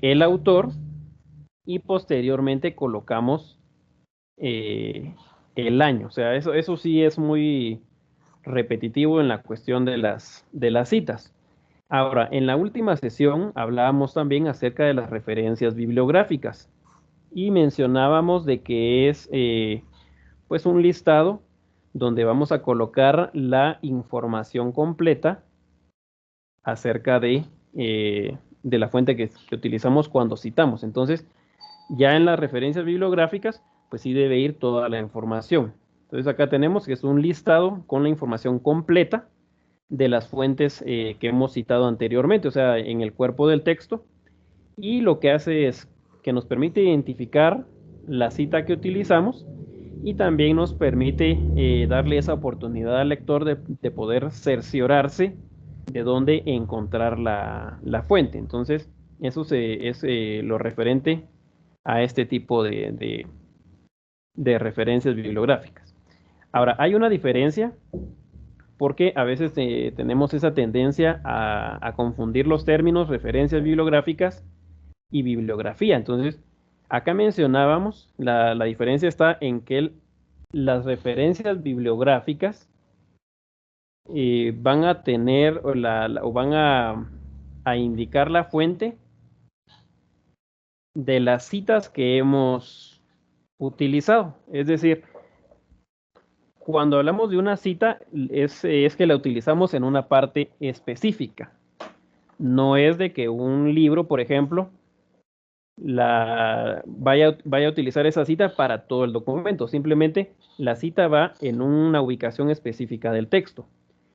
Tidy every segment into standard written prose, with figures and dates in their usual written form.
el autor y posteriormente colocamos el año. O sea, eso sí es muy repetitivo en la cuestión de las citas. Ahora, en la última sesión hablábamos también acerca de las referencias bibliográficas y mencionábamos de que es pues un listado donde vamos a colocar la información completa acerca de la fuente que utilizamos cuando citamos. Entonces, ya en las referencias bibliográficas, pues sí debe ir toda la información. Entonces acá tenemos que es un listado con la información completa de las fuentes que hemos citado anteriormente, o sea, en el cuerpo del texto, y lo que hace es que nos permite identificar la cita que utilizamos y también nos permite darle esa oportunidad al lector de poder cerciorarse de dónde encontrar la fuente. Entonces, es lo referente a este tipo de referencias bibliográficas. Ahora, hay una diferencia porque a veces tenemos esa tendencia a confundir los términos referencias bibliográficas y bibliografía. Entonces, acá mencionábamos, la diferencia está en que las referencias bibliográficas van a tener o van a indicar la fuente de las citas que hemos utilizado. Es decir, cuando hablamos de una cita es que la utilizamos en una parte específica. No es de que un libro, por ejemplo, vaya a utilizar esa cita para todo el documento. Simplemente la cita va en una ubicación específica del texto.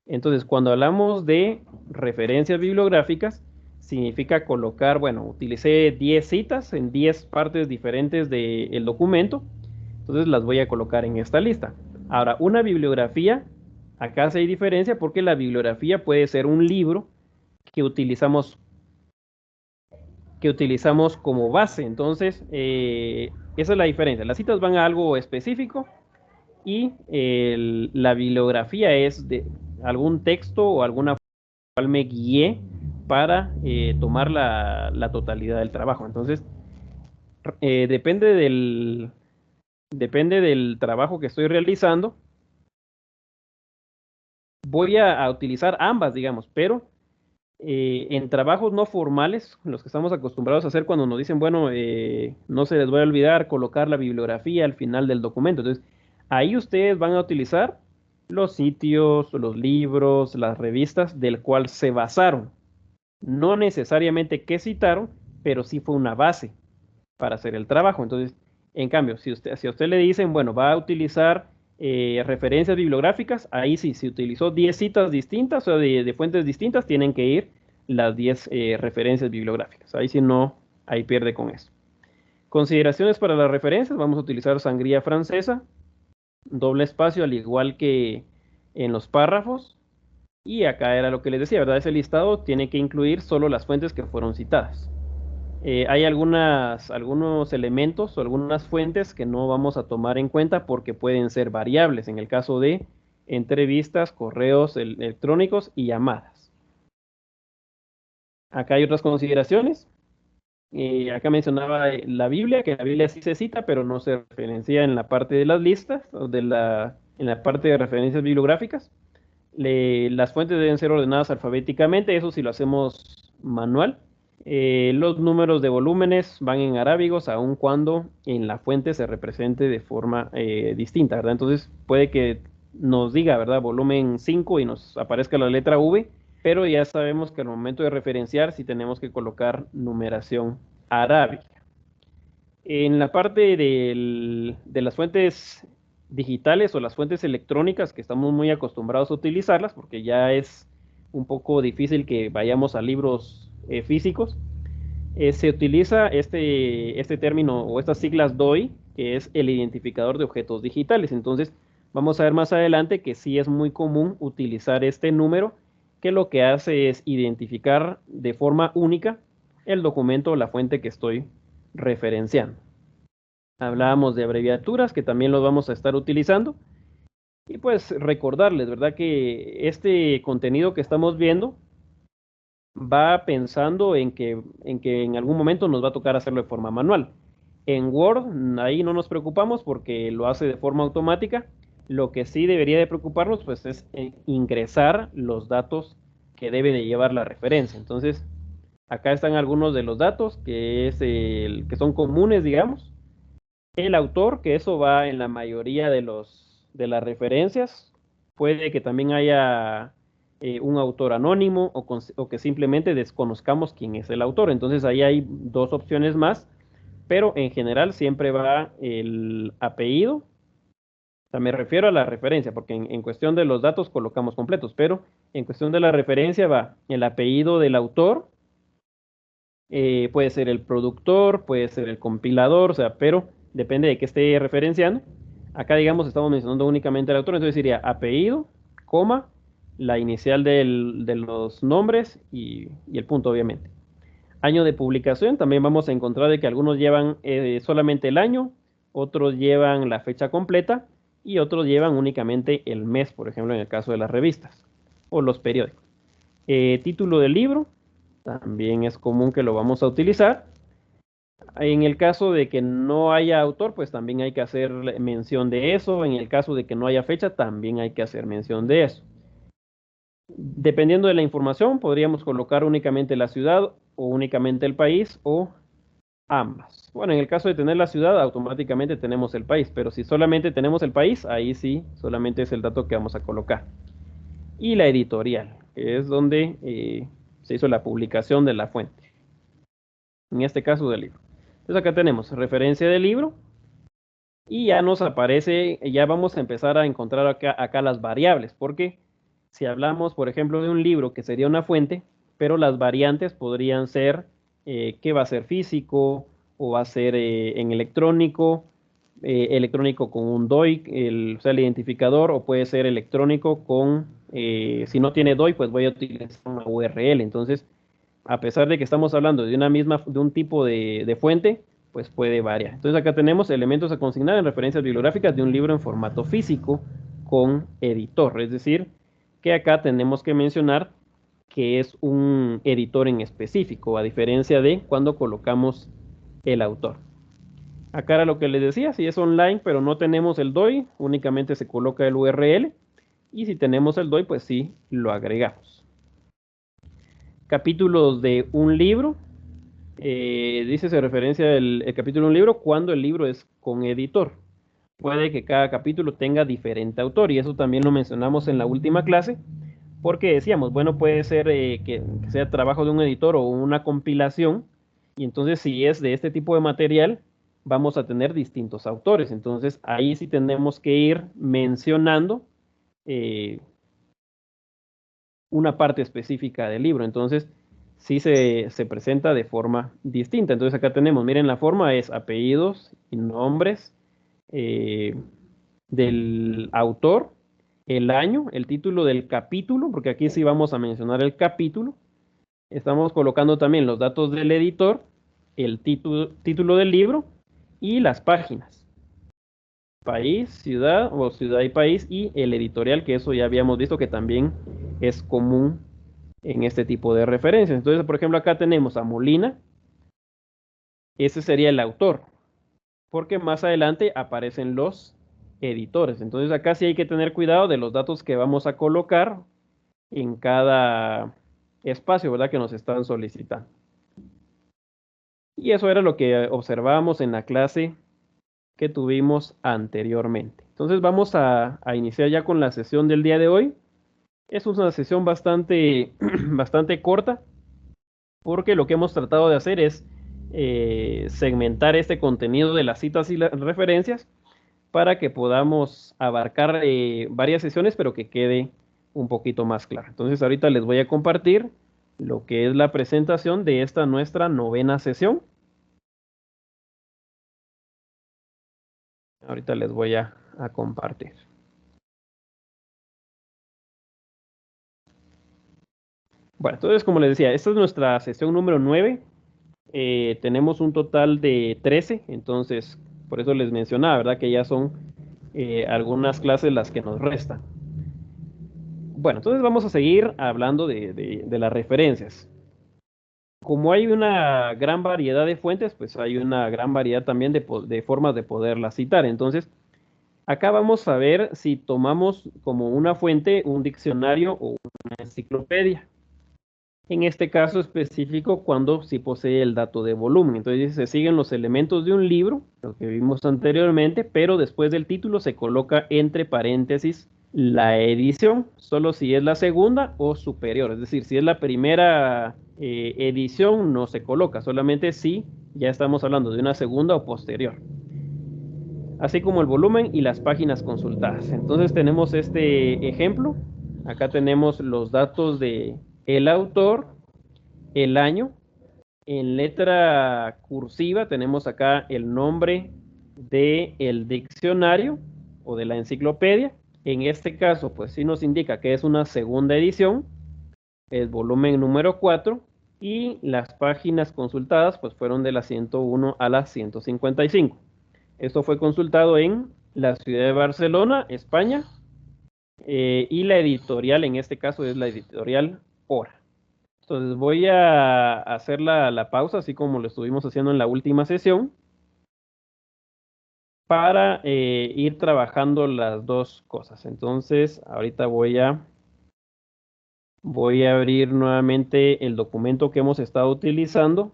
Entonces, cuando hablamos de referencias bibliográficas, significa colocar, bueno, utilicé 10 citas en 10 partes diferentes del documento, entonces las voy a colocar en esta lista. Ahora, una bibliografía, acá sí hay diferencia porque la bibliografía puede ser un libro que utilizamos como base. Entonces, esa es la diferencia. Las citas van a algo específico y la bibliografía es de algún texto o alguna cual me guié para tomar la totalidad del trabajo. Entonces, depende depende del trabajo que estoy realizando. Voy a utilizar ambas, digamos, pero en trabajos no formales, los que estamos acostumbrados a hacer cuando nos dicen, bueno, no se les va a olvidar colocar la bibliografía al final del documento. Entonces, ahí ustedes van a utilizar los sitios, los libros, las revistas del cual se basaron. No necesariamente que citaron, pero sí fue una base para hacer el trabajo. Entonces, en cambio, si a usted le dicen, bueno, va a utilizar referencias bibliográficas, ahí sí, si utilizó 10 citas distintas o de fuentes distintas, tienen que ir las 10 referencias bibliográficas. Ahí sí no, ahí pierde con eso. Consideraciones para las referencias, vamos a utilizar sangría francesa, doble espacio, al igual que en los párrafos. Y acá era lo que les decía, ¿verdad? Ese listado tiene que incluir solo las fuentes que fueron citadas. Hay algunos elementos o algunas fuentes que no vamos a tomar en cuenta porque pueden ser variables en el caso de entrevistas, correos electrónicos y llamadas. Acá hay otras consideraciones. Acá mencionaba la Biblia, que la Biblia sí se cita, pero no se referencia en la parte de las listas o en la parte de referencias bibliográficas. Las fuentes deben ser ordenadas alfabéticamente, eso si lo hacemos manual. Los números de volúmenes van en arábigos, aun cuando en la fuente se represente de forma distinta, ¿verdad? Entonces puede que nos diga, ¿verdad? Volumen 5 y nos aparezca la letra V, pero ya sabemos que al momento de referenciar sí tenemos que colocar numeración arábiga. En la parte de las fuentes digitales o las fuentes electrónicas, que estamos muy acostumbrados a utilizarlas, porque ya es un poco difícil que vayamos a libros físicos, se utiliza este término o estas siglas DOI, que es el identificador de objetos digitales. Entonces, vamos a ver más adelante que sí es muy común utilizar este número, que lo que hace es identificar de forma única el documento o la fuente que estoy referenciando. Hablábamos de abreviaturas, que también los vamos a estar utilizando. Y pues recordarles, ¿verdad? Que este contenido que estamos viendo va pensando en que en algún momento nos va a tocar hacerlo de forma manual. En Word, ahí no nos preocupamos porque lo hace de forma automática. Lo que sí debería de preocuparnos, pues, es ingresar los datos que debe de llevar la referencia. Entonces, acá están algunos de los datos que son comunes, digamos. El autor, que eso va en la mayoría de las referencias. Puede que también haya un autor anónimo o que simplemente desconozcamos quién es el autor. Entonces ahí hay dos opciones más, pero en general siempre va el apellido. O sea, me refiero a la referencia, porque en cuestión de los datos colocamos completos, pero en cuestión de la referencia va el apellido del autor, puede ser el productor, puede ser el compilador, o sea, pero depende de qué esté referenciando. Acá, digamos, estamos mencionando únicamente el autor, entonces sería apellido, coma, la inicial de los nombres y el punto, obviamente. Año de publicación, también vamos a encontrar de que algunos llevan solamente el año, otros llevan la fecha completa y otros llevan únicamente el mes, por ejemplo, en el caso de las revistas o los periódicos. Título del libro, también es común que lo vamos a utilizar. En el caso de que no haya autor, pues también hay que hacer mención de eso. En el caso de que no haya fecha, también hay que hacer mención de eso. Dependiendo de la información, podríamos colocar únicamente la ciudad o únicamente el país o ambas. Bueno, en el caso de tener la ciudad, automáticamente tenemos el país, pero si solamente tenemos el país, ahí sí, solamente es el dato que vamos a colocar. Y la editorial, que es donde se hizo la publicación de la fuente. En este caso del libro. Entonces acá tenemos referencia del libro y ya nos aparece, ya vamos a empezar a encontrar acá las variables, porque si hablamos, por ejemplo, de un libro que sería una fuente, pero las variantes podrían ser que va a ser físico o va a ser en electrónico, electrónico con un DOI, o sea, el identificador, o puede ser electrónico con, si no tiene DOI, pues voy a utilizar una URL. Entonces, a pesar de que estamos hablando de un tipo de fuente, pues puede variar. Entonces acá tenemos elementos a consignar en referencias bibliográficas de un libro en formato físico con editor, es decir, que acá tenemos que mencionar que es un editor en específico, a diferencia de cuando colocamos el autor. Acá era lo que les decía, si es online pero no tenemos el DOI, únicamente se coloca el URL, y si tenemos el DOI, pues sí, lo agregamos. Capítulos de un libro, dice, se referencia el capítulo de un libro cuando el libro es con editor. Puede que cada capítulo tenga diferente autor, y eso también lo mencionamos en la última clase, porque decíamos, bueno, puede ser que sea trabajo de un editor o una compilación, y entonces si es de este tipo de material, vamos a tener distintos autores. Entonces ahí sí tenemos que ir mencionando una parte específica del libro. Entonces sí se presenta de forma distinta. Entonces acá tenemos, miren, la forma es apellidos y nombres eh, del autor, el año, el título del capítulo, porque aquí sí vamos a mencionar el capítulo. Estamos colocando también los datos del editor, el título del libro y las páginas. País, ciudad o ciudad y país, y el editorial, que eso ya habíamos visto que también es común en este tipo de referencias. Entonces, por ejemplo, acá tenemos a Molina, ese sería el autor, porque más adelante aparecen los editores. Entonces acá sí hay que tener cuidado de los datos que vamos a colocar en cada espacio, ¿verdad? Que nos están solicitando. Y eso era lo que observábamos en la clase que tuvimos anteriormente. Entonces vamos a iniciar ya con la sesión del día de hoy. Es una sesión bastante, bastante corta, porque lo que hemos tratado de hacer es segmentar este contenido de las citas y las referencias para que podamos abarcar varias sesiones, pero que quede un poquito más claro. Entonces ahorita les voy a compartir lo que es la presentación de esta nuestra novena sesión. Ahorita les voy a compartir. Bueno, entonces como les decía, esta es nuestra sesión número 9. Tenemos un total de 13, entonces por eso les mencionaba, ¿verdad? Que ya son algunas clases las que nos restan. Bueno, entonces vamos a seguir hablando de las referencias. como hay una gran variedad de fuentes, pues hay una gran variedad también de formas de poderlas citar. Entonces, acá vamos a ver si tomamos como una fuente un diccionario o una enciclopedia. En este caso específico, cuando sí posee el dato de volumen. Entonces se siguen los elementos de un libro, lo que vimos anteriormente, pero después del título se coloca entre paréntesis la edición, solo si es la segunda o superior. Es decir, si es la primera edición, no se coloca, solamente si ya estamos hablando de una segunda o posterior. Así como el volumen y las páginas consultadas. Entonces tenemos este ejemplo. Acá tenemos los datos de el autor, el año. En letra cursiva tenemos acá el nombre del diccionario o de la enciclopedia. En este caso, pues sí nos indica que es una segunda edición, es volumen número 4, y las páginas consultadas pues fueron de la 101 a la 155. Esto fue consultado en la ciudad de Barcelona, España, y la editorial en este caso es la editorial Hora. Entonces voy a hacer la pausa, así como lo estuvimos haciendo en la última sesión, para ir trabajando las dos cosas. Entonces, ahorita voy a abrir nuevamente el documento que hemos estado utilizando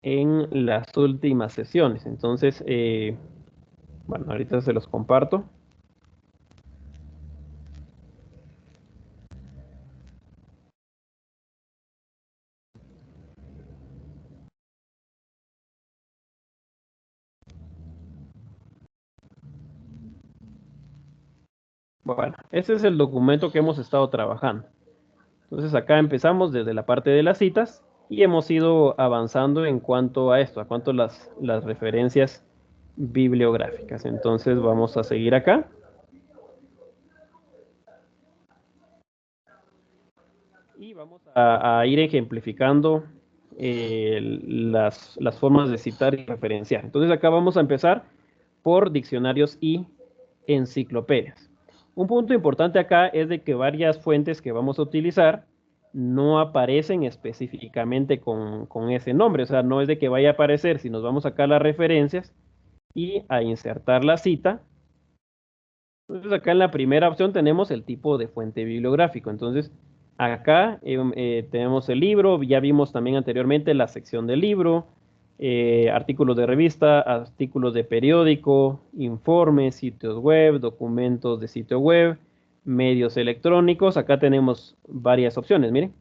en las últimas sesiones. Entonces, bueno, ahorita se los comparto. Bueno, ese es el documento que hemos estado trabajando. Entonces acá empezamos desde la parte de las citas y hemos ido avanzando en cuanto a esto, a cuanto a las referencias bibliográficas. Entonces vamos a seguir acá. Y vamos a ir ejemplificando las formas de citar y referenciar. Entonces acá vamos a empezar por diccionarios y enciclopedias. Un punto importante acá es de que varias fuentes que vamos a utilizar no aparecen específicamente con ese nombre. O sea, no es de que vaya a aparecer si nos vamos acá a las referencias y a insertar la cita. Entonces acá en la primera opción tenemos el tipo de fuente bibliográfico. Entonces acá tenemos el libro, ya vimos también anteriormente la sección del libro, artículos de revista, artículos de periódico, informes, sitios web, documentos de sitio web, medios electrónicos. Acá tenemos varias opciones, miren.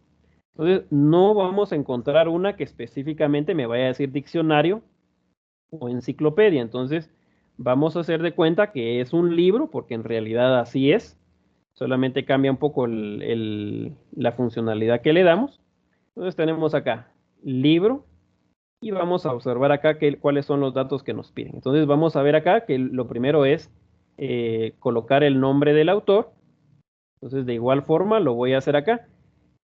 Entonces no vamos a encontrar una que específicamente me vaya a decir diccionario o enciclopedia. Entonces vamos a hacer de cuenta que es un libro, porque en realidad así es. Solamente cambia un poco la funcionalidad que le damos. Entonces tenemos acá libro y vamos a observar acá cuáles son los datos que nos piden. Entonces vamos a ver acá que lo primero es colocar el nombre del autor. Entonces de igual forma lo voy a hacer acá.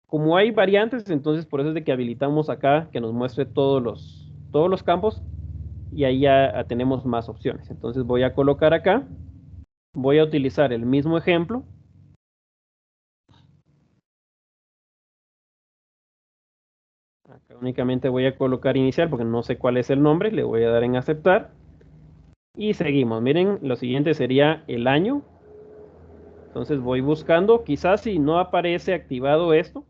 Como hay variantes, entonces por eso es de que habilitamos acá que nos muestre todos los campos y ahí ya tenemos más opciones. Entonces voy a colocar acá, voy a utilizar el mismo ejemplo. Acá únicamente voy a colocar inicial porque no sé cuál es el nombre, le voy a dar en aceptar. Y seguimos, miren, lo siguiente sería el año. Entonces voy buscando, quizás si no aparece activado esto,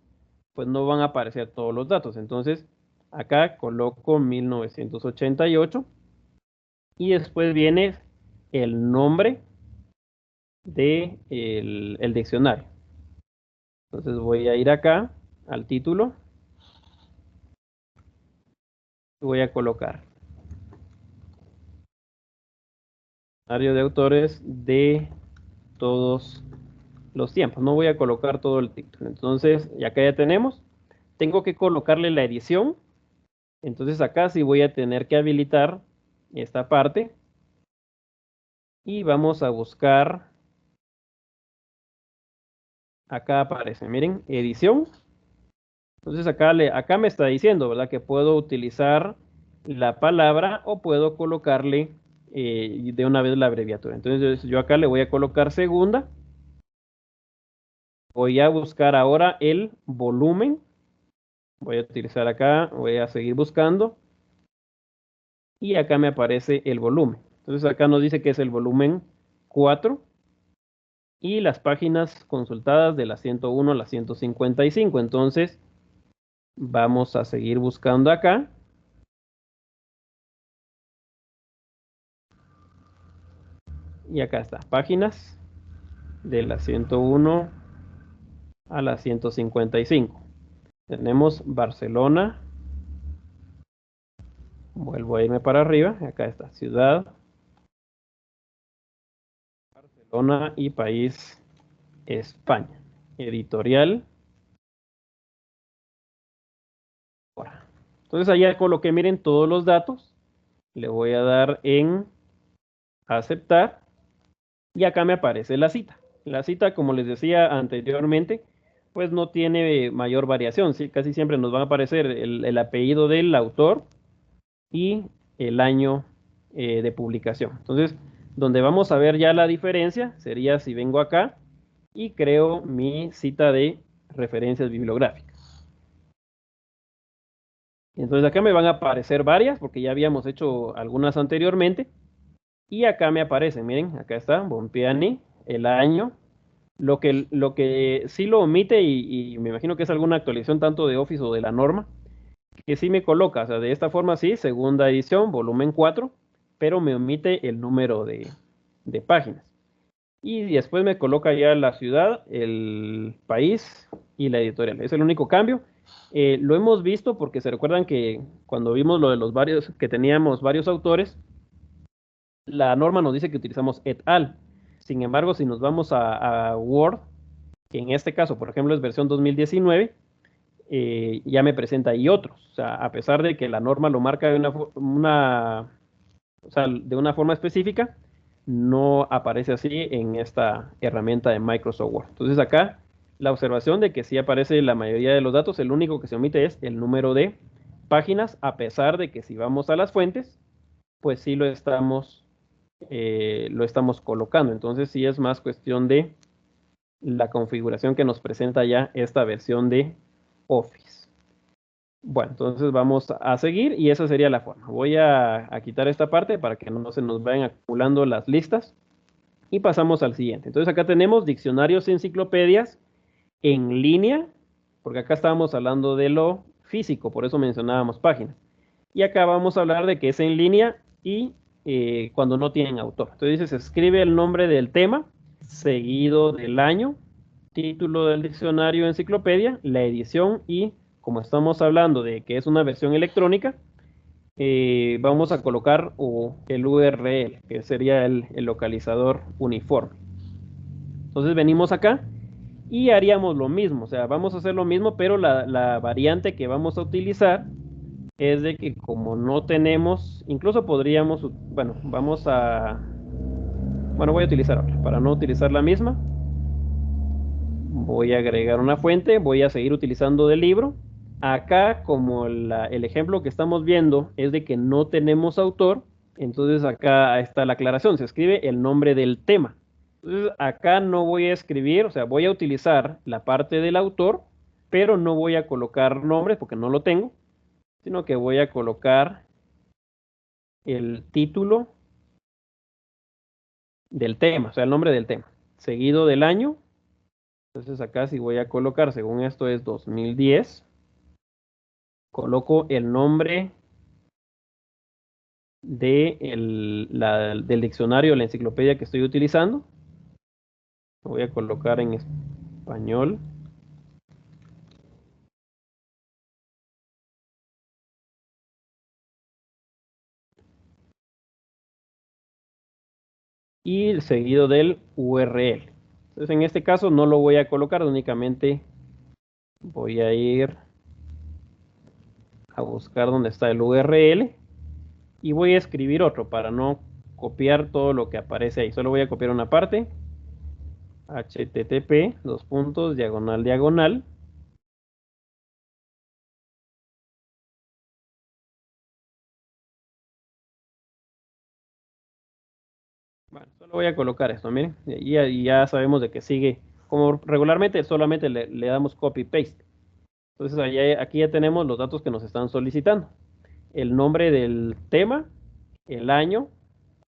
pues no van a aparecer todos los datos. Entonces acá coloco 1988 y después viene el nombre de el diccionario. Entonces voy a ir acá al título. Voy a colocar diccionario de autores de todos los tiempos. No voy a colocar todo el título. Entonces, y acá ya tenemos. Tengo que colocarle la edición. Entonces acá sí voy a tener que habilitar esta parte. Y vamos a buscar. Acá aparece, miren, edición. Entonces acá me está diciendo, ¿verdad? Que puedo utilizar la palabra o puedo colocarle de una vez la abreviatura. Entonces yo acá le voy a colocar segunda. Voy a buscar ahora el volumen. Voy a utilizar acá, voy a seguir buscando. Y acá me aparece el volumen. Entonces acá nos dice que es el volumen 4 y las páginas consultadas de la 101 a la 155. Entonces vamos a seguir buscando acá. Y acá está, páginas de la 101 a la 155. Tenemos Barcelona. Vuelvo a irme para arriba. Acá está, ciudad, Barcelona y país, España. Editorial. Entonces allá coloqué, miren, todos los datos. Le voy a dar en aceptar y acá me aparece la cita. La cita, como les decía anteriormente, pues no tiene mayor variación, ¿sí? Casi siempre nos van a aparecer el apellido del autor y el año de publicación. Entonces, donde vamos a ver ya la diferencia sería si vengo acá y creo mi cita de referencias bibliográficas. Entonces acá me van a aparecer varias porque ya habíamos hecho algunas anteriormente. Y acá me aparecen, miren, acá está, Bompiani, el año. Lo que sí lo omite y me imagino que es alguna actualización tanto de Office o de la norma, que sí me coloca, o sea, de esta forma sí, segunda edición, volumen 4, pero me omite el número de páginas. Y después me coloca ya la ciudad, el país y la editorial. Es el único cambio. Lo hemos visto porque se recuerdan que cuando vimos lo de los varios, que teníamos varios autores, la norma nos dice que utilizamos et al. Sin embargo, si nos vamos a Word, que en este caso, por ejemplo, es versión 2019, ya me presenta y otros. O sea, a pesar de que la norma lo marca o sea, de una forma específica, no aparece así en esta herramienta de Microsoft Word. Entonces acá la observación de que sí aparece la mayoría de los datos, el único que se omite es el número de páginas, a pesar de que si vamos a las fuentes, pues sí lo estamos colocando. Entonces sí es más cuestión de la configuración que nos presenta ya esta versión de Office. Bueno, entonces vamos a seguir y esa sería la forma. Voy a quitar esta parte para que no se nos vayan acumulando las listas y pasamos al siguiente. Entonces acá tenemos diccionarios y enciclopedias en línea, porque acá estábamos hablando de lo físico, por eso mencionábamos páginas. Y acá vamos a hablar de que es en línea y cuando no tienen autor. Entonces se escribe el nombre del tema, seguido del año, título del diccionario o enciclopedia, la edición y como estamos hablando de que es una versión electrónica, vamos a colocar el URL, que sería el localizador uniforme. Entonces venimos acá y haríamos lo mismo, o sea, vamos a hacer lo mismo, pero la variante que vamos a utilizar es de que como no tenemos, incluso podríamos, bueno, voy a utilizar otra, para no utilizar la misma, voy a agregar una fuente, voy a seguir utilizando del libro. Acá, como el ejemplo que estamos viendo es de que no tenemos autor, entonces acá está la aclaración, se escribe el nombre del tema. Entonces acá no voy a escribir, o sea, voy a utilizar la parte del autor, pero no voy a colocar nombres porque no lo tengo, sino que voy a colocar el título del tema, o sea, el nombre del tema, seguido del año. Entonces acá si voy a colocar, según esto es 2010, coloco el nombre del diccionario, la enciclopedia que estoy utilizando. Lo voy a colocar en español. Y el seguido del URL. Entonces en este caso no lo voy a colocar, únicamente voy a ir a buscar donde está el URL y voy a escribir otro para no copiar todo lo que aparece ahí. Solo voy a copiar una parte. HTTP, dos puntos, diagonal, diagonal. Bueno, solo voy a colocar esto, miren. Y ya sabemos de que sigue. Como regularmente solamente le damos copy paste. Entonces aquí ya tenemos los datos que nos están solicitando. El nombre del tema, el año,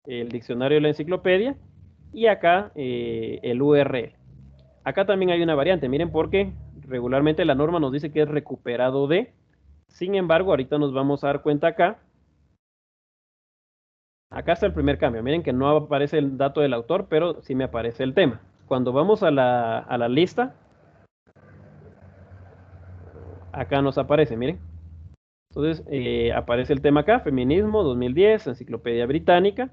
el diccionario de la enciclopedia y acá el URL. Acá también hay una variante, miren, porque regularmente la norma nos dice que es recuperado de. Sin embargo, ahorita nos vamos a dar cuenta acá. Acá está el primer cambio. Miren que no aparece el dato del autor, pero sí me aparece el tema. Cuando vamos a la lista, acá nos aparece, miren. Entonces, aparece el tema acá, feminismo 2010, enciclopedia británica,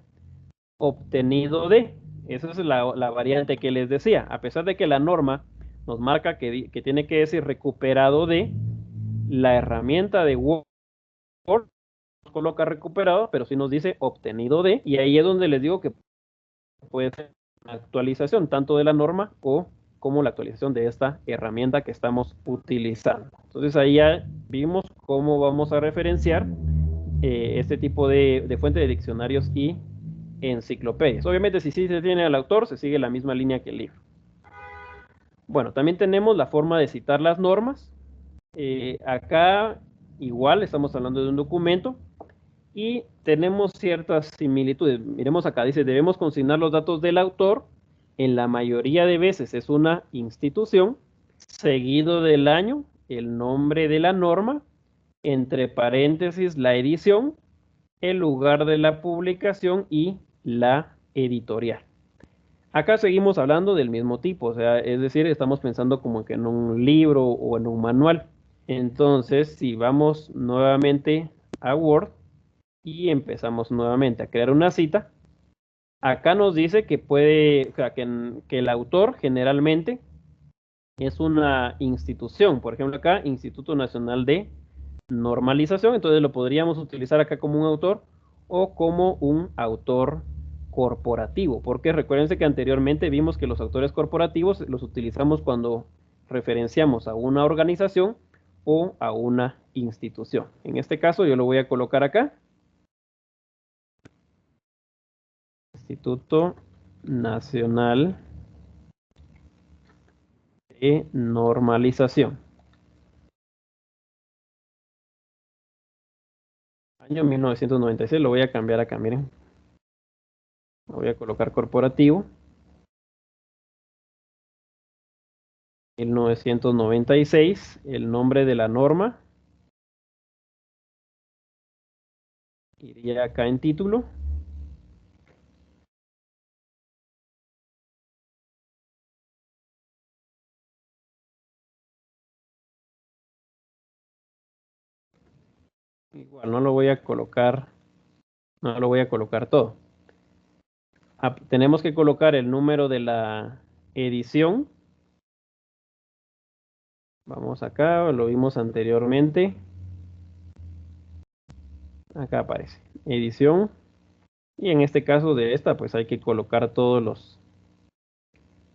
obtenido de. Esa es la variante que les decía. A pesar de que la norma nos marca que tiene que decir recuperado de, la herramienta de Word nos coloca recuperado, pero sí nos dice obtenido de, y ahí es donde les digo que puede ser una actualización tanto de la norma como la actualización de esta herramienta que estamos utilizando. Entonces ahí ya vimos cómo vamos a referenciar este tipo de fuente de diccionarios y enciclopedias. Obviamente si sí se tiene al autor, se sigue la misma línea que el libro. Bueno, también tenemos la forma de citar las normas. Acá igual estamos hablando de un documento y tenemos ciertas similitudes. Miremos acá, dice, debemos consignar los datos del autor. En la mayoría de veces es una institución, seguido del año, el nombre de la norma, entre paréntesis la edición, el lugar de la publicación y la editorial. Acá seguimos hablando del mismo tipo, o sea, es decir, estamos pensando como que en un libro o en un manual. Entonces, si vamos nuevamente a Word y empezamos nuevamente a crear una cita, acá nos dice que puede, o sea, que el autor generalmente es una institución. Por ejemplo, acá, Instituto Nacional de Normalización, entonces lo podríamos utilizar acá como un autor o como un autor corporativo, porque recuérdense que anteriormente vimos que los autores corporativos los utilizamos cuando referenciamos a una organización o a una institución. En este caso yo lo voy a colocar acá. Instituto Nacional de Normalización. Año 1996, lo voy a cambiar acá, miren. Lo voy a colocar corporativo. 1996, el nombre de la norma. Iría acá en título. Igual no lo voy a colocar, no lo voy a colocar todo. Tenemos que colocar el número de la edición. Vamos acá, lo vimos anteriormente. Acá aparece edición. Y en este caso de esta, pues hay que colocar todos los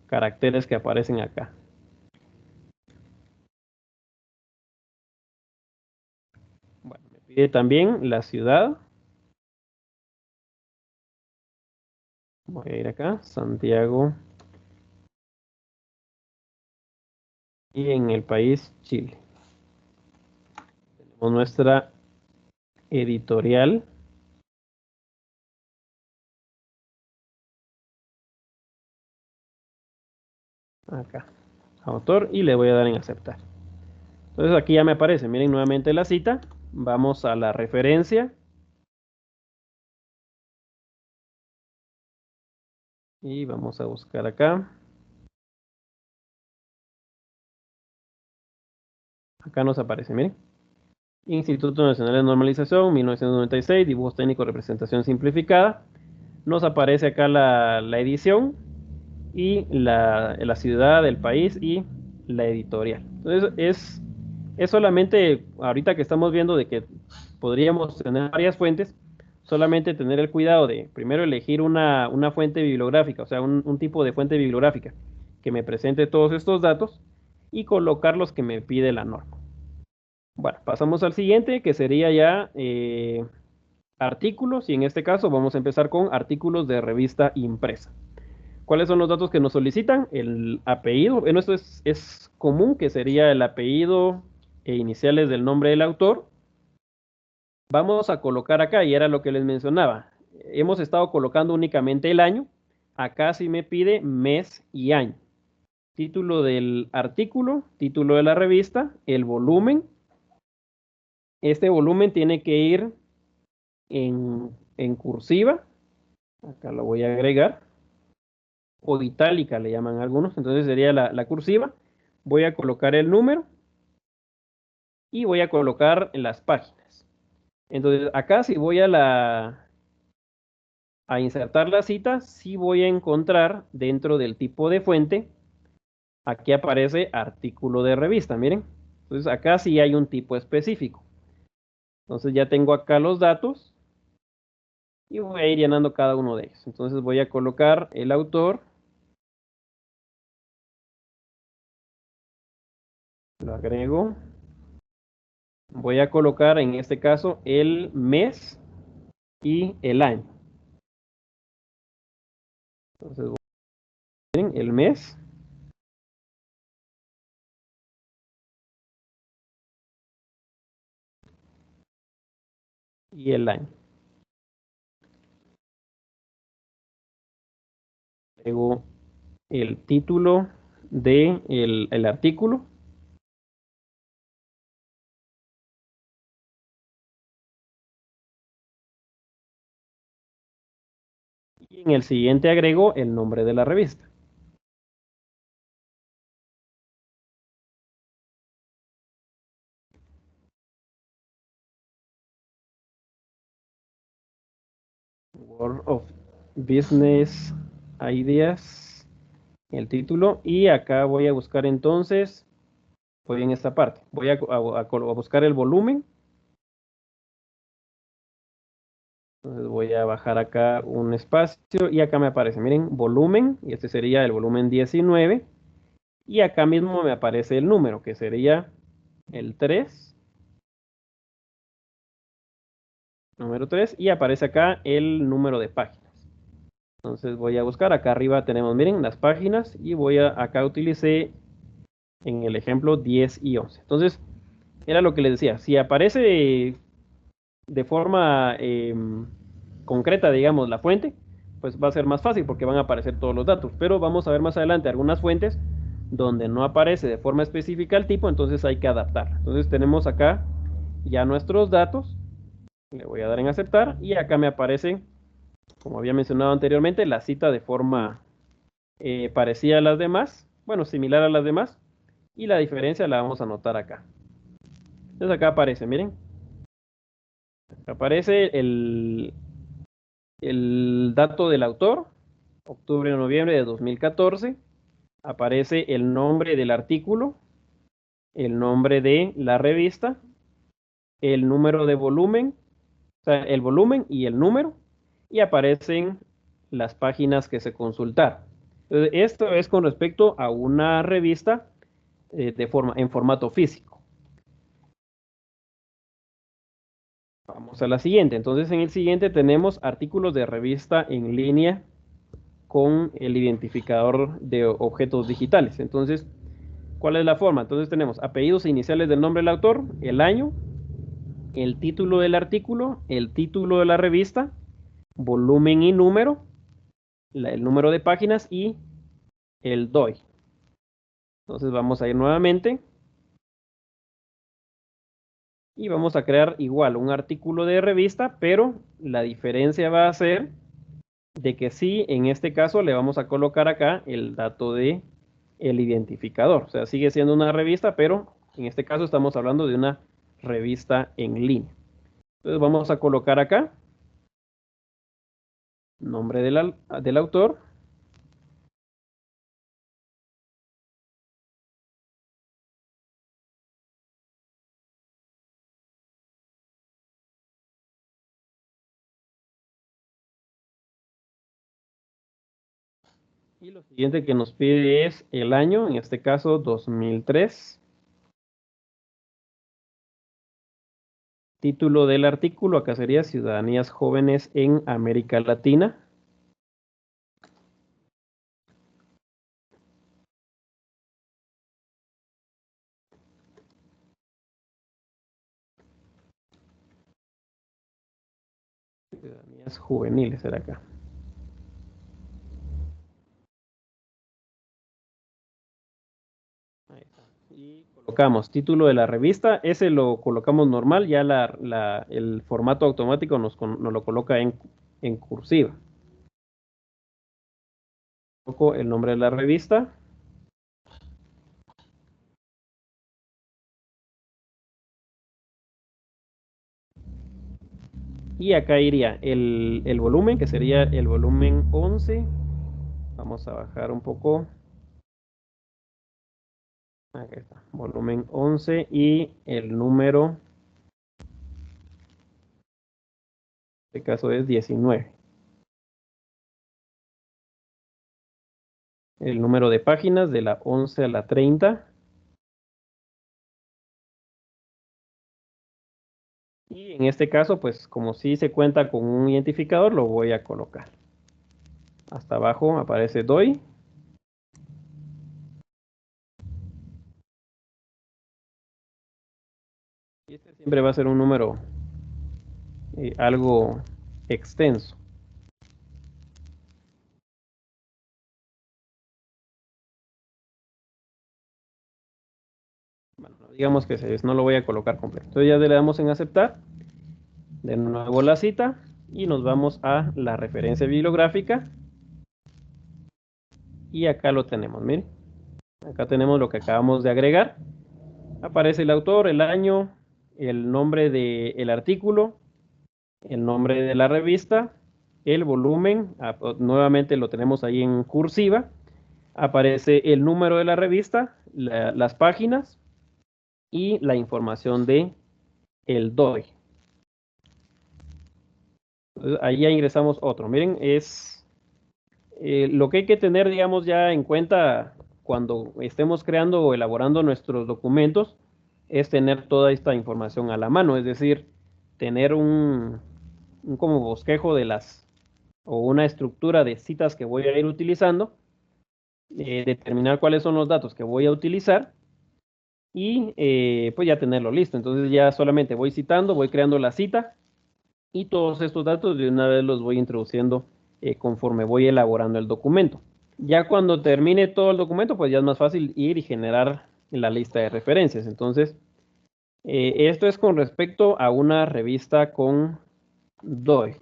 caracteres que aparecen acá. Bueno, me pide también la ciudad. Voy a ir acá, Santiago. Y en el país, Chile. Tenemos nuestra editorial. Acá, autor, y le voy a dar en aceptar. Entonces aquí ya me aparece, miren nuevamente la cita. Vamos a la referencia. Y vamos a buscar acá. Acá nos aparece, miren. Instituto Nacional de Normalización, 1996, dibujos técnicos, representación simplificada. Nos aparece acá la edición y la ciudad, el país y la editorial. Entonces es solamente, ahorita que estamos viendo de que podríamos tener varias fuentes, solamente tener el cuidado de primero elegir una fuente bibliográfica, o sea, un tipo de fuente bibliográfica que me presente todos estos datos y colocar los que me pide la norma. Bueno, pasamos al siguiente, que sería ya artículos, y en este caso vamos a empezar con artículos de revista impresa. ¿Cuáles son los datos que nos solicitan? El apellido, bueno, esto es común, que sería el apellido, e iniciales del nombre del autor, vamos a colocar acá, y era lo que les mencionaba, hemos estado colocando únicamente el año, acá sí me pide mes y año. Título del artículo, título de la revista, el volumen. Este volumen tiene que ir en cursiva, acá lo voy a agregar, o itálica le llaman algunos, entonces sería la cursiva. Voy a colocar el número y voy a colocar las páginas. Entonces acá si voy a insertar la cita, sí voy a encontrar dentro del tipo de fuente, aquí aparece artículo de revista, miren. Entonces acá sí hay un tipo específico. Entonces ya tengo acá los datos y voy a ir llenando cada uno de ellos. Entonces voy a colocar el autor, lo agrego, voy a colocar en este caso el mes y el año. Entonces voy a poner el mes y el año. Agrego el título de el artículo. Y en el siguiente agrego el nombre de la revista. World of Business Ideas, el título. Y acá voy a buscar entonces, voy en esta parte, voy a buscar el volumen. Entonces voy a bajar acá un espacio y acá me aparece, miren, volumen, y este sería el volumen 19. Y acá mismo me aparece el número, que sería el 3, número 3, y aparece acá el número de páginas. Entonces voy a buscar, acá arriba tenemos, miren, las páginas, y acá utilicé en el ejemplo 10 y 11. Entonces, era lo que les decía, si aparece de forma concreta, digamos, la fuente, pues va a ser más fácil porque van a aparecer todos los datos. Pero vamos a ver más adelante algunas fuentes donde no aparece de forma específica el tipo, entonces hay que adaptar. Entonces tenemos acá ya nuestros datos, le voy a dar en aceptar y acá me aparece, como había mencionado anteriormente, la cita de forma parecida a las demás, bueno, similar a las demás, y la diferencia la vamos a anotar acá. Entonces acá aparece, miren, aparece el dato del autor, octubre o noviembre de 2014, aparece el nombre del artículo, el nombre de la revista, el número de volumen, o sea, el volumen y el número, y aparecen las páginas que se consultaron. Entonces, esto es con respecto a una revista en formato físico. Vamos a la siguiente. Entonces, en el siguiente tenemos artículos de revista en línea con el identificador de objetos digitales. Entonces, ¿cuál es la forma? Entonces tenemos apellidos e iniciales del nombre del autor, el año, el título del artículo, el título de la revista, volumen y número, el número de páginas y el DOI. Entonces vamos a ir nuevamente y vamos a crear igual un artículo de revista, pero la diferencia va a ser de que sí, en este caso le vamos a colocar acá el dato de el identificador. O sea, sigue siendo una revista, pero en este caso estamos hablando de una revista en línea. Entonces vamos a colocar acá nombre del autor. Y lo siguiente que nos pide es el año, en este caso 2003. Título del artículo, acá sería Ciudadanías Jóvenes en América Latina. Ciudadanías juveniles será acá. Ahí está. Y colocamos título de la revista, ese lo colocamos normal, ya el formato automático nos lo coloca en cursiva. Coloco el nombre de la revista. Y acá iría el volumen, que sería el volumen 11. Vamos a bajar un poco. Aquí está, volumen 11 y el número, en este caso es 19. El número de páginas de la 11 a la 30. Y en este caso, pues como si se cuenta con un identificador, lo voy a colocar. Hasta abajo aparece DOI. Y este siempre va a ser un número algo extenso. Bueno, digamos que no lo voy a colocar completo. Entonces ya le damos en aceptar. De nuevo la cita y nos vamos a la referencia bibliográfica. Y acá lo tenemos, miren. Acá tenemos lo que acabamos de agregar. Aparece el autor, el año, el nombre del artículo, el nombre de la revista, el volumen, nuevamente lo tenemos ahí en cursiva. Aparece el número de la revista, las páginas y la información de el DOI. Entonces, ahí ya ingresamos otro. Miren, es lo que hay que tener, digamos, ya en cuenta cuando estemos creando o elaborando nuestros documentos, es tener toda esta información a la mano, es decir, tener un como bosquejo o una estructura de citas que voy a ir utilizando, determinar cuáles son los datos que voy a utilizar y pues ya tenerlo listo. Entonces ya solamente voy citando, voy creando la cita y todos estos datos de una vez los voy introduciendo conforme voy elaborando el documento. Ya cuando termine todo el documento, pues ya es más fácil ir y generar la lista de referencias. Entonces, esto es con respecto a una revista con DOI.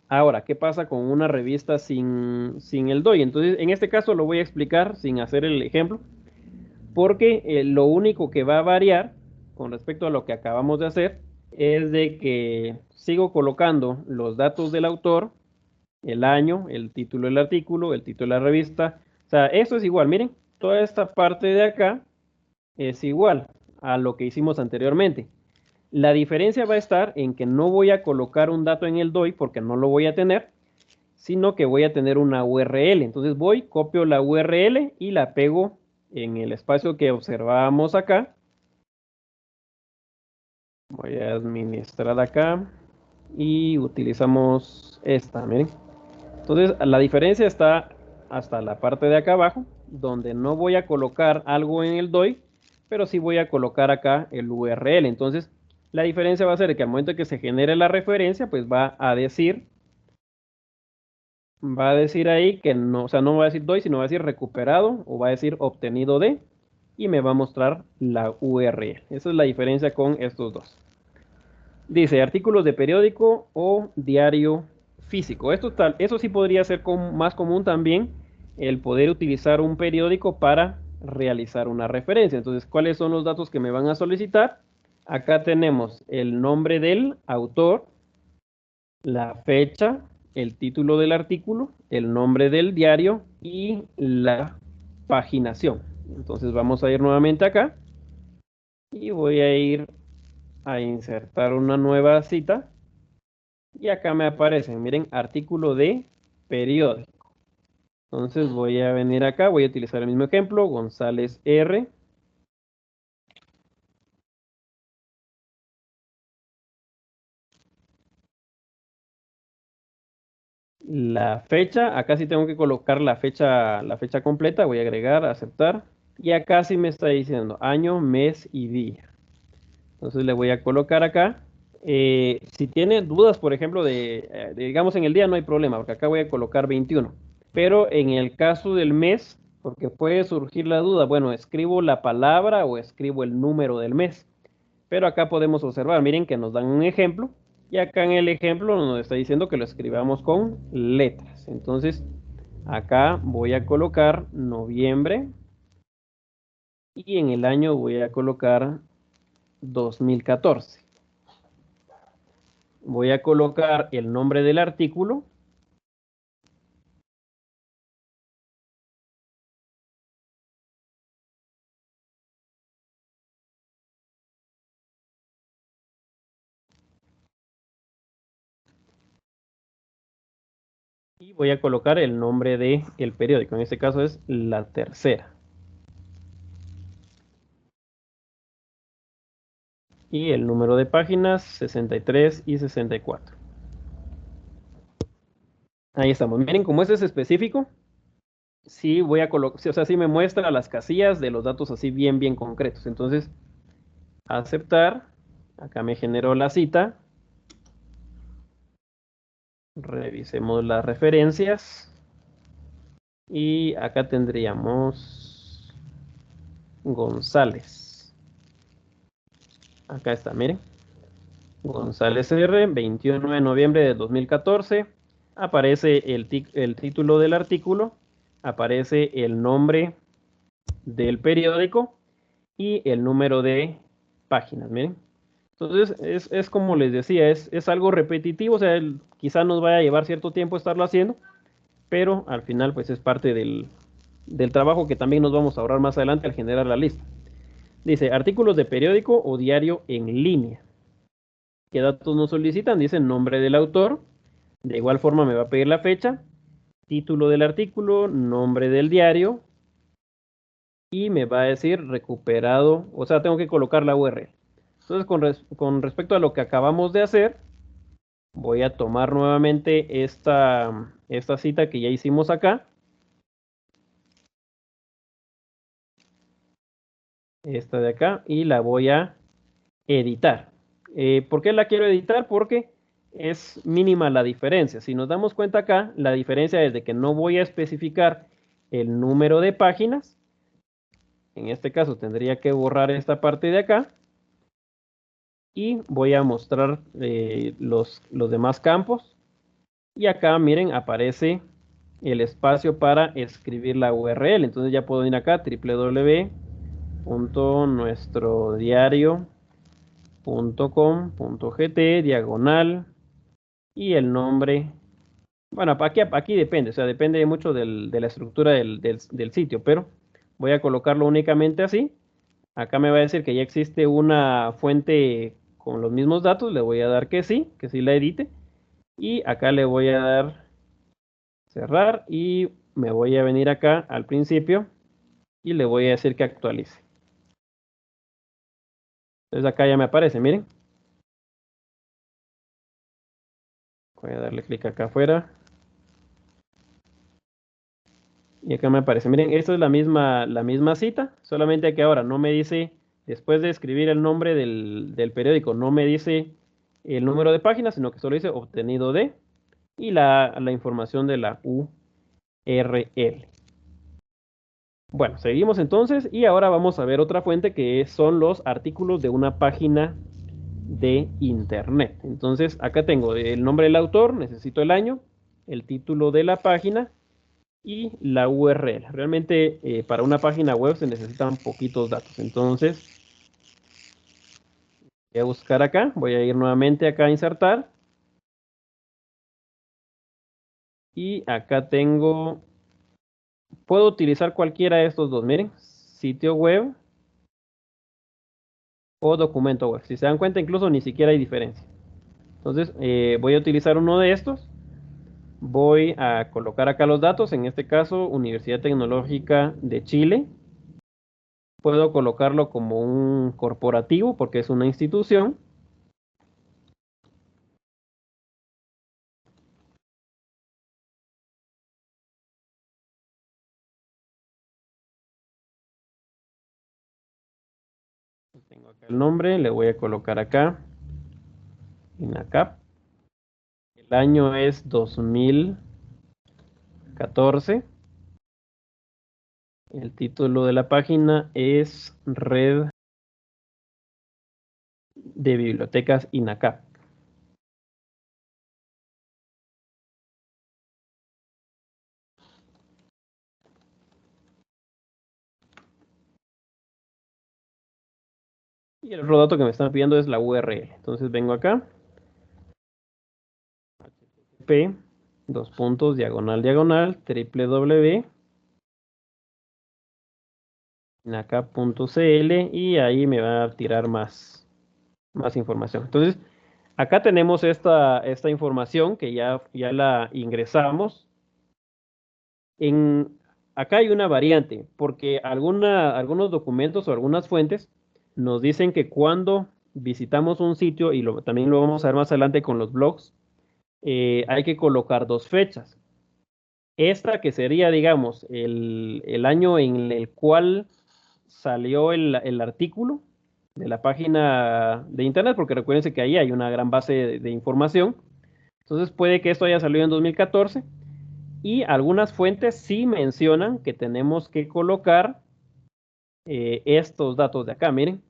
Ahora, ¿qué pasa con una revista sin el DOI? Entonces, en este caso lo voy a explicar sin hacer el ejemplo, porque lo único que va a variar con respecto a lo que acabamos de hacer es de que sigo colocando los datos del autor, el año, el título del artículo, el título de la revista. O sea, esto es igual, miren, toda esta parte de acá es igual a lo que hicimos anteriormente. La diferencia va a estar en que no voy a colocar un dato en el DOI porque no lo voy a tener, sino que voy a tener una URL. Entonces voy, copio la URL y la pego en el espacio que observábamos acá. Voy a administrar acá y utilizamos esta, miren. Entonces la diferencia está hasta la parte de acá abajo, donde no voy a colocar algo en el DOI, pero sí voy a colocar acá el URL. Entonces la diferencia va a ser que al momento que se genere la referencia, pues va a decir ahí que no, o sea, no va a decir DOI, sino va a decir recuperado o va a decir obtenido de y me va a mostrar la URL. Esa es la diferencia con estos dos. Dice artículos de periódico o diario físico. Eso sí podría ser más común también el poder utilizar un periódico para realizar una referencia. Entonces, ¿cuáles son los datos que me van a solicitar? Acá tenemos el nombre del autor, la fecha, el título del artículo, el nombre del diario y la paginación. Entonces vamos a ir nuevamente acá y voy a ir a insertar una nueva cita y acá me aparecen, miren, artículo de periódico. Entonces voy a venir acá, voy a utilizar el mismo ejemplo, González R. La fecha, acá sí tengo que colocar la fecha completa, voy a agregar, aceptar. Y acá sí me está diciendo año, mes y día. Entonces le voy a colocar acá Si tiene dudas, por ejemplo, digamos en el día no hay problema, porque acá voy a colocar 21. Pero en el caso del mes, porque puede surgir la duda, bueno, escribo la palabra o escribo el número del mes. Pero acá podemos observar, miren que nos dan un ejemplo. Y acá en el ejemplo nos está diciendo que lo escribamos con letras. Entonces, acá voy a colocar noviembre y en el año voy a colocar 2014. Voy a colocar el nombre del artículo y voy a colocar el nombre del periódico. En este caso es La Tercera. Y el número de páginas 63 y 64. Ahí estamos. Miren, como este es específico, sí voy a colocar, o sea, sí me muestra las casillas de los datos así bien, bien concretos. Entonces, aceptar. Acá me generó la cita. Revisemos las referencias. Y acá tendríamos González. Acá está, miren. González R, 21 de noviembre de 2014. Aparece el título del artículo. Aparece el nombre del periódico y el número de páginas, miren. Entonces, es como les decía, es algo repetitivo, o sea, quizá nos vaya a llevar cierto tiempo estarlo haciendo, pero al final pues es parte del trabajo que también nos vamos a ahorrar más adelante al generar la lista. Dice, artículos de periódico o diario en línea. ¿Qué datos nos solicitan? Dice nombre del autor. De igual forma me va a pedir la fecha, título del artículo, nombre del diario y me va a decir recuperado, o sea, tengo que colocar la URL. Entonces, con respecto a lo que acabamos de hacer, voy a tomar nuevamente esta cita que ya hicimos acá. Esta de acá. Y la voy a editar. ¿Por qué la quiero editar? Porque es mínima la diferencia. Si nos damos cuenta acá, la diferencia es de que no voy a especificar el número de páginas. En este caso tendría que borrar esta parte de acá. Y voy a mostrar los demás campos. Y acá, miren, aparece el espacio para escribir la URL. Entonces ya puedo ir acá, www.nuestrodiario.com.gt, diagonal, y el nombre. Bueno, aquí depende, o sea, depende mucho de la estructura del sitio, pero voy a colocarlo únicamente así. Acá me va a decir que ya existe una fuente con los mismos datos, le voy a dar que sí la edite. Y acá le voy a dar cerrar y me voy a venir acá al principio y le voy a decir que actualice. Entonces acá ya me aparece, miren. Voy a darle clic acá afuera. Y acá me aparece, miren, esta es la misma cita, solamente que ahora no me dice, después de escribir el nombre del periódico, no me dice el número de páginas, sino que solo dice obtenido de y la información de la URL. Bueno, seguimos entonces y ahora vamos a ver otra fuente que son los artículos de una página de internet. Entonces, acá tengo el nombre del autor, necesito el año, el título de la página y la URL. Realmente para una página web se necesitan poquitos datos. Entonces, voy a buscar acá, voy a ir nuevamente acá a insertar. Y acá tengo, puedo utilizar cualquiera de estos dos, miren, sitio web o documento web. Si se dan cuenta, incluso ni siquiera hay diferencia. Entonces, voy a utilizar uno de estos. Voy a colocar acá los datos, en este caso, Universidad Tecnológica de Chile. Puedo colocarlo como un corporativo porque es una institución. Tengo acá el nombre, le voy a colocar acá. INACAP. El año es 2014. El título de la página es Red de Bibliotecas INACAP. Y el otro dato que me están pidiendo es la URL. Entonces vengo acá. http www.inacap.cl y ahí me va a tirar más información. Entonces, acá tenemos esta información que ya la ingresamos. Acá hay una variante, porque algunos documentos o algunas fuentes nos dicen que cuando visitamos un sitio, y también lo vamos a ver más adelante con los blogs, hay que colocar dos fechas. Esta que sería, digamos, el año en el cual salió el artículo de la página de internet, porque recuérdense que ahí hay una gran base de información. Entonces puede que esto haya salido en 2014 y algunas fuentes sí mencionan que tenemos que colocar estos datos de acá. Miren,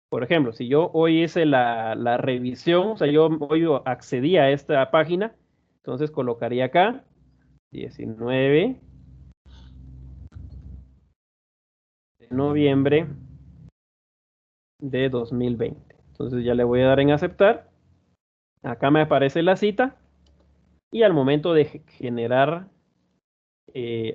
por ejemplo, si yo hoy hice la revisión, o sea, yo hoy accedí a esta página, entonces colocaría acá 19 de noviembre de 2020. Entonces ya le voy a dar en aceptar. Acá me aparece la cita y al momento de generar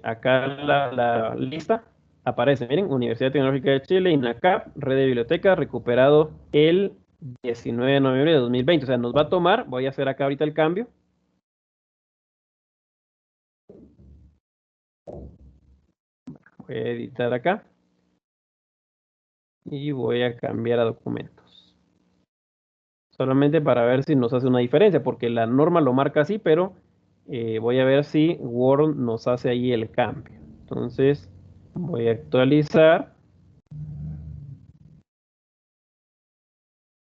acá la lista, aparece, miren, Universidad Tecnológica de Chile, INACAP, Red de Bibliotecas, recuperado el 19 de noviembre de 2020. O sea, nos va a tomar, voy a hacer acá ahorita el cambio. Voy a editar acá. Y voy a cambiar a documentos. Solamente para ver si nos hace una diferencia, porque la norma lo marca así, pero voy a ver si Word nos hace ahí el cambio. Entonces, voy a actualizar.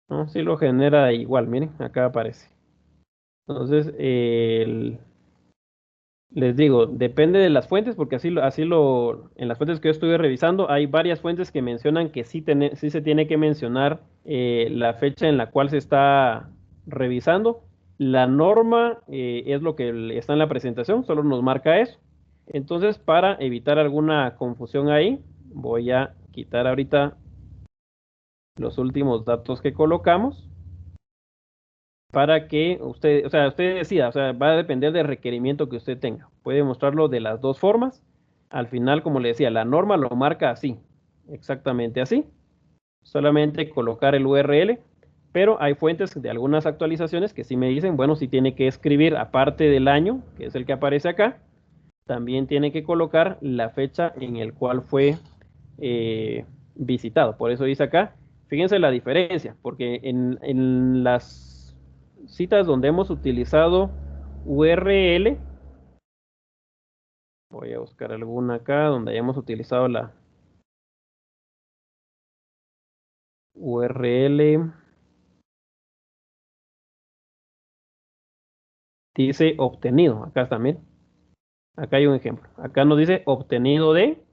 No, si lo genera igual, miren, acá aparece. Entonces, les digo, depende de las fuentes, porque en las fuentes que yo estuve revisando, hay varias fuentes que mencionan que sí se tiene que mencionar la fecha en la cual se está revisando. La norma es lo que está en la presentación, solo nos marca eso. Entonces, para evitar alguna confusión ahí, voy a quitar ahorita los últimos datos que colocamos para que usted decida, o sea, va a depender del requerimiento que usted tenga. Puede mostrarlo de las dos formas. Al final, como le decía, la norma lo marca así, exactamente así. Solamente colocar el URL, pero hay fuentes de algunas actualizaciones que sí me dicen, bueno, si tiene que escribir aparte del año, que es el que aparece acá, también tiene que colocar la fecha en el cual fue visitado. Por eso dice acá, fíjense la diferencia, porque en las citas donde hemos utilizado URL, voy a buscar alguna acá donde hayamos utilizado la URL, dice obtenido, acá también, acá hay un ejemplo, acá nos dice obtenido de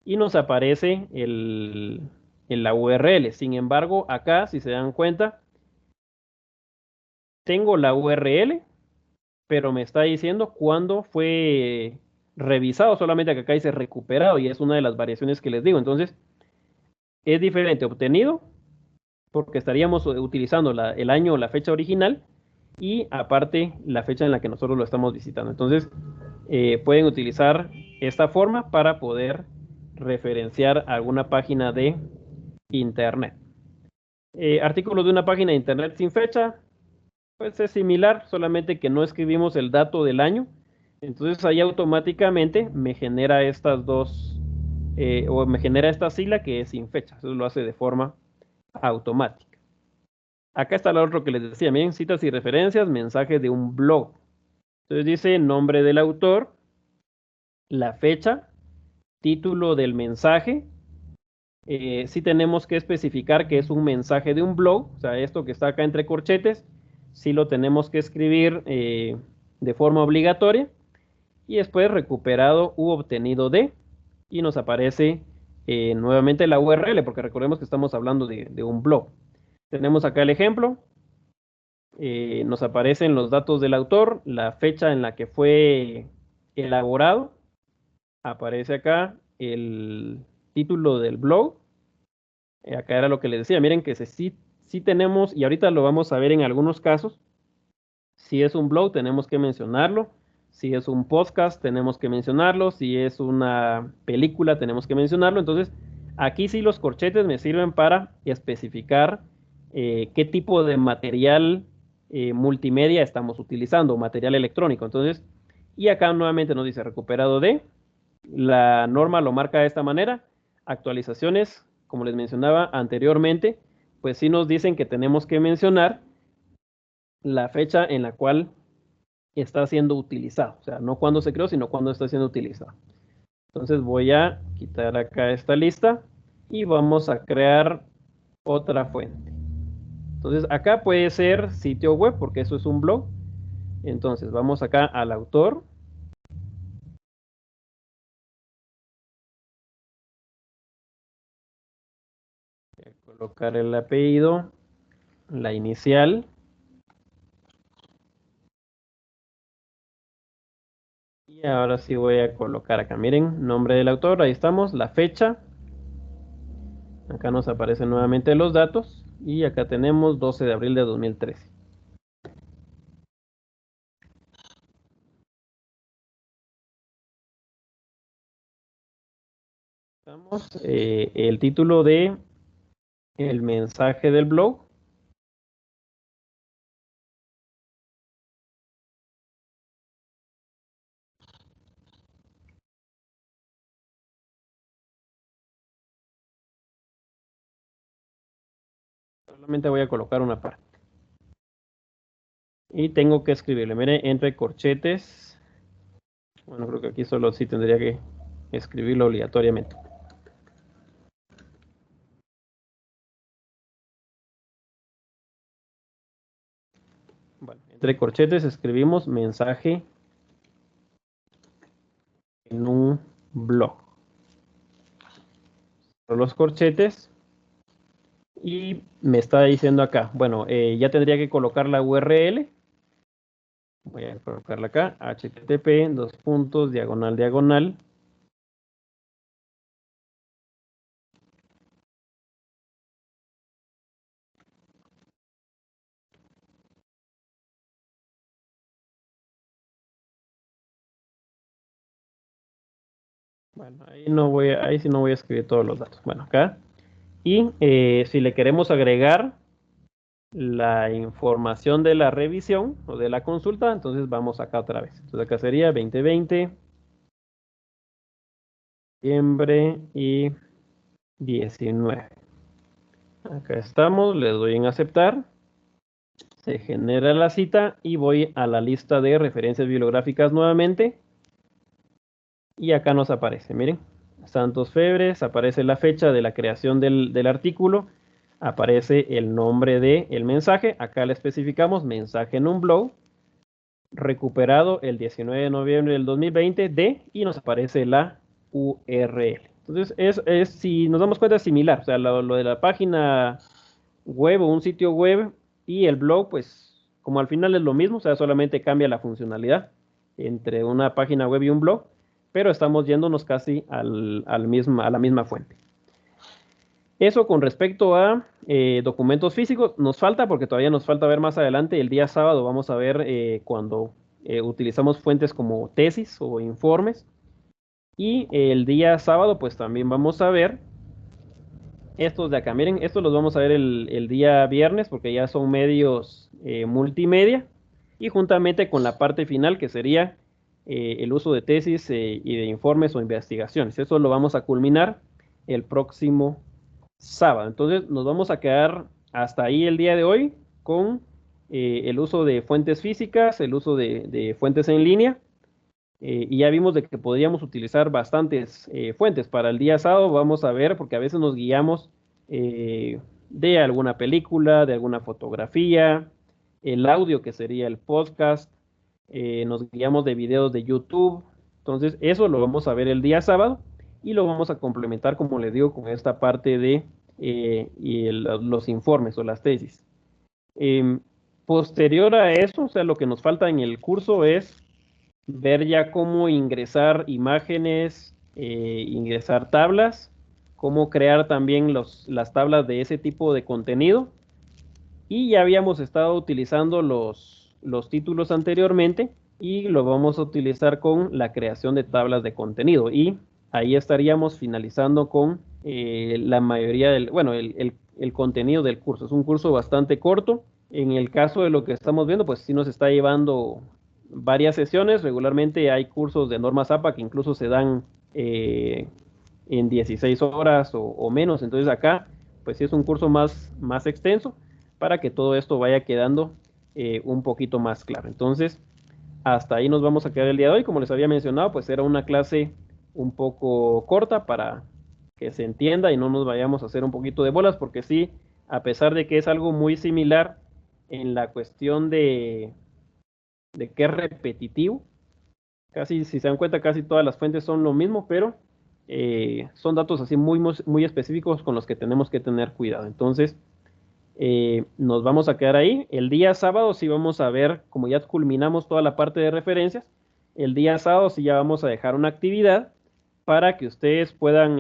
y nos aparece en la URL. Sin embargo, acá, si se dan cuenta, tengo la URL, pero me está diciendo cuándo fue revisado, solamente que acá dice recuperado y es una de las variaciones que les digo. Entonces, es diferente obtenido porque estaríamos utilizando el año o la fecha original y aparte la fecha en la que nosotros lo estamos visitando. Entonces, pueden utilizar esta forma para poder referenciar alguna página de internet. Artículos de una página de internet sin fecha, pues es similar, solamente que no escribimos el dato del año. Entonces ahí automáticamente me genera estas dos, o me genera esta sigla que es sin fecha. Eso lo hace de forma automática. Acá está lo otro que les decía, miren, citas y referencias, mensaje de un blog. Entonces dice nombre del autor, la fecha, título del mensaje. Sí tenemos que especificar que es un mensaje de un blog, o sea, esto que está acá entre corchetes, sí lo tenemos que escribir de forma obligatoria, y después recuperado u obtenido de, y nos aparece nuevamente la URL, porque recordemos que estamos hablando de un blog. Tenemos acá el ejemplo, nos aparecen los datos del autor, la fecha en la que fue elaborado, aparece acá el título del blog. Acá era lo que les decía, miren que sí tenemos, y ahorita lo vamos a ver en algunos casos, si es un blog tenemos que mencionarlo, si es un podcast tenemos que mencionarlo, si es una película tenemos que mencionarlo. Entonces aquí sí los corchetes me sirven para especificar qué tipo de material multimedia estamos utilizando, material electrónico. Entonces, y acá nuevamente nos dice recuperado de, la norma lo marca de esta manera, actualizaciones, como les mencionaba anteriormente, pues sí nos dicen que tenemos que mencionar la fecha en la cual está siendo utilizado. O sea, no cuando se creó, sino cuando está siendo utilizado. Entonces voy a quitar acá esta lista y vamos a crear otra fuente. Entonces acá puede ser sitio web, porque eso es un blog. Entonces vamos acá al autor. Voy a colocar el apellido, la inicial. Y ahora sí voy a colocar acá, miren, nombre del autor, ahí estamos, la fecha. Acá nos aparecen nuevamente los datos. Y acá tenemos 12 de abril de 2013. El título de el mensaje del blog. Solamente voy a colocar una parte. Y tengo que escribirle, mire, entre corchetes. Bueno, creo que aquí solo sí tendría que escribirlo obligatoriamente. Bueno, entre corchetes escribimos mensaje en un blog. Los corchetes. Y me está diciendo acá, bueno, ya tendría que colocar la URL. Voy a colocarla acá, http, dos puntos, diagonal, diagonal. Bueno, ahí sí no voy a escribir todos los datos. Bueno, acá. Y si le queremos agregar la información de la revisión o de la consulta, entonces vamos acá otra vez. Entonces acá sería 2020, diciembre y 19. Acá estamos, le doy en aceptar. Se genera la cita y voy a la lista de referencias bibliográficas nuevamente. Y acá nos aparece, miren, Santos Febres, aparece la fecha de la creación del artículo, aparece el nombre del mensaje, acá le especificamos mensaje en un blog, recuperado el 19 de noviembre del 2020 y nos aparece la URL. Entonces, si nos damos cuenta, es similar, o sea, lo de la página web o un sitio web y el blog, pues como al final es lo mismo, o sea, solamente cambia la funcionalidad entre una página web y un blog, pero estamos yéndonos casi a la misma fuente. Eso con respecto a documentos físicos, nos falta, porque todavía nos falta ver más adelante, el día sábado vamos a ver cuando utilizamos fuentes como tesis o informes, y el día sábado pues también vamos a ver estos de acá. Miren, estos los vamos a ver el día viernes porque ya son medios multimedia, y juntamente con la parte final que sería el uso de tesis y de informes o investigaciones. Eso lo vamos a culminar el próximo sábado. Entonces nos vamos a quedar hasta ahí el día de hoy con el uso de fuentes físicas, el uso de fuentes en línea. Y ya vimos de que podríamos utilizar bastantes fuentes. Para el día sábado vamos a ver, porque a veces nos guiamos de alguna película, de alguna fotografía, el audio, que sería el podcast, nos guiamos de videos de YouTube. Entonces, eso lo vamos a ver el día sábado y lo vamos a complementar, como les digo, con esta parte de los informes o las tesis. Posterior a eso, o sea, lo que nos falta en el curso es ver ya cómo ingresar imágenes, ingresar tablas, cómo crear también las tablas de ese tipo de contenido. Y ya habíamos estado utilizando los títulos anteriormente y lo vamos a utilizar con la creación de tablas de contenido. Y ahí estaríamos finalizando con la mayoría el contenido del curso. Es un curso bastante corto. En el caso de lo que estamos viendo, pues sí nos está llevando varias sesiones. Regularmente hay cursos de normas APA que incluso se dan en 16 horas o menos. Entonces acá, pues sí es un curso más extenso para que todo esto vaya quedando un poquito más claro. Entonces, hasta ahí nos vamos a quedar el día de hoy. Como les había mencionado, pues era una clase un poco corta para que se entienda y no nos vayamos a hacer un poquito de bolas, porque sí, a pesar de que es algo muy similar en la cuestión de que es repetitivo, casi, si se dan cuenta, casi todas las fuentes son lo mismo, pero son datos así muy específicos con los que tenemos que tener cuidado. Entonces, nos vamos a quedar ahí. El día sábado sí vamos a ver, como ya culminamos toda la parte de referencias, el día sábado sí ya vamos a dejar una actividad para que ustedes puedan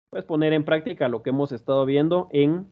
pues poner en práctica lo que hemos estado viendo en